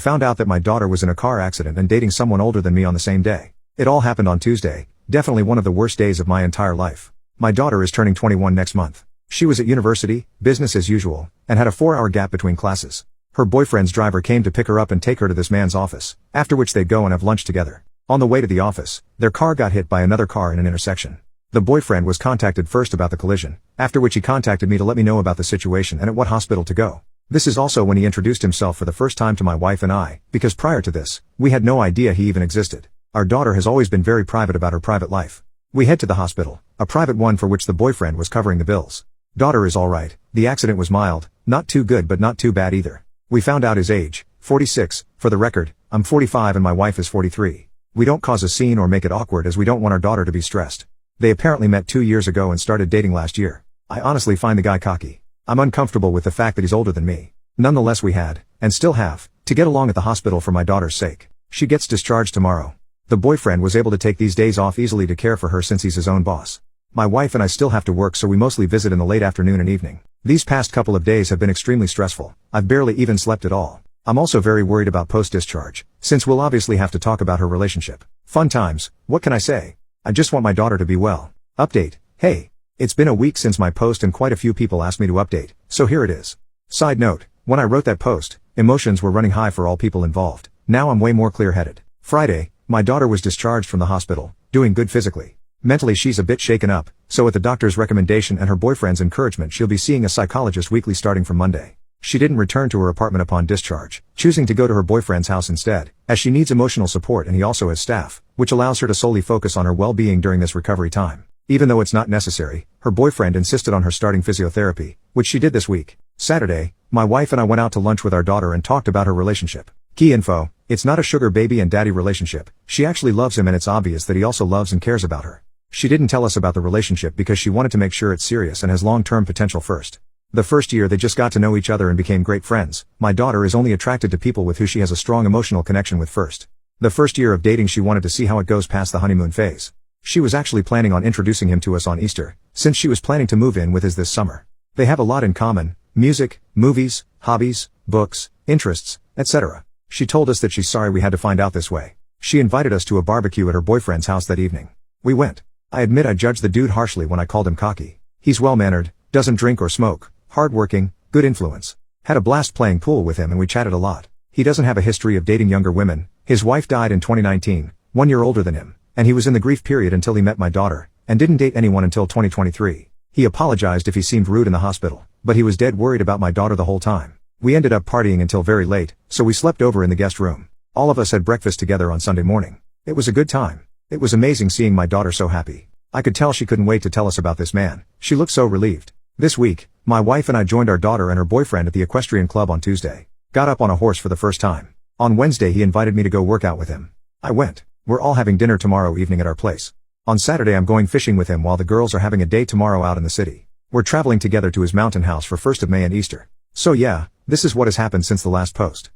Found out that my daughter was in a car accident and dating someone older than me on the same day. It all happened on Tuesday, definitely one of the worst days of my entire life. My daughter is turning 21 next month. She was at university, business as usual, and had a 4-hour gap between classes. Her boyfriend's driver came to pick her up and take her to this man's office, after which they'd go and have lunch together. On the way to the office, their car got hit by another car in an intersection. The boyfriend was contacted first about the collision, after which he contacted me to let me know about the situation and at what hospital to go. This is also when he introduced himself for the first time to my wife and I, because prior to this, we had no idea he even existed. Our daughter has always been very private about her private life. We head to the hospital, a private one for which the boyfriend was covering the bills. Daughter is alright, the accident was mild, not too good but not too bad either. We found out his age, 46, for the record, I'm 45 and my wife is 43. We don't cause a scene or make it awkward as we don't want our daughter to be stressed. They apparently met 2 years ago and started dating last year. I honestly find the guy cocky. I'm uncomfortable with the fact that he's older than me. Nonetheless we had, and still have, to get along at the hospital for my daughter's sake. She gets discharged tomorrow. The boyfriend was able to take these days off easily to care for her since he's his own boss. My wife and I still have to work, so we mostly visit in the late afternoon and evening. These past couple of days have been extremely stressful. I've barely even slept at all. I'm also very worried about post-discharge, since we'll obviously have to talk about her relationship. Fun times, what can I say? I just want my daughter to be well. Update, hey. It's been a week since my post and quite a few people asked me to update, so here it is. Side note, when I wrote that post, emotions were running high for all people involved. Now I'm way more clear-headed. Friday, my daughter was discharged from the hospital, doing good physically. Mentally she's a bit shaken up, so at the doctor's recommendation and her boyfriend's encouragement she'll be seeing a psychologist weekly starting from Monday. She didn't return to her apartment upon discharge, choosing to go to her boyfriend's house instead, as she needs emotional support and he also has staff, which allows her to solely focus on her well-being during this recovery time. Even though it's not necessary, her boyfriend insisted on her starting physiotherapy, which she did this week. Saturday, my wife and I went out to lunch with our daughter and talked about her relationship. Key info, it's not a sugar baby and daddy relationship. She actually loves him and it's obvious that he also loves and cares about her. She didn't tell us about the relationship because she wanted to make sure it's serious and has long-term potential first. The first year they just got to know each other and became great friends. My daughter is only attracted to people with who she has a strong emotional connection with first. The first year of dating she wanted to see how it goes past the honeymoon phase. She was actually planning on introducing him to us on Easter, since she was planning to move in with us this summer. They have a lot in common: music, movies, hobbies, books, interests, etc. She told us that she's sorry we had to find out this way. She invited us to a barbecue at her boyfriend's house that evening. We went. I admit I judged the dude harshly when I called him cocky. He's well-mannered, doesn't drink or smoke, hard-working, good influence. Had a blast playing pool with him and we chatted a lot. He doesn't have a history of dating younger women. His wife died in 2019, 1 year older than him, and he was in the grief period until he met my daughter, and didn't date anyone until 2023. He apologized if he seemed rude in the hospital, but he was dead worried about my daughter the whole time. We ended up partying until very late, so we slept over in the guest room. All of us had breakfast together on Sunday morning. It was a good time. It was amazing seeing my daughter so happy. I could tell she couldn't wait to tell us about this man. She looked so relieved. This week, my wife and I joined our daughter and her boyfriend at the equestrian club on Tuesday. Got up on a horse for the first time. On Wednesday he invited me to go work out with him. I went. We're all having dinner tomorrow evening at our place. On Saturday I'm going fishing with him while the girls are having a day tomorrow out in the city. We're traveling together to his mountain house for 1st of May and Easter. So yeah, this is what has happened since the last post.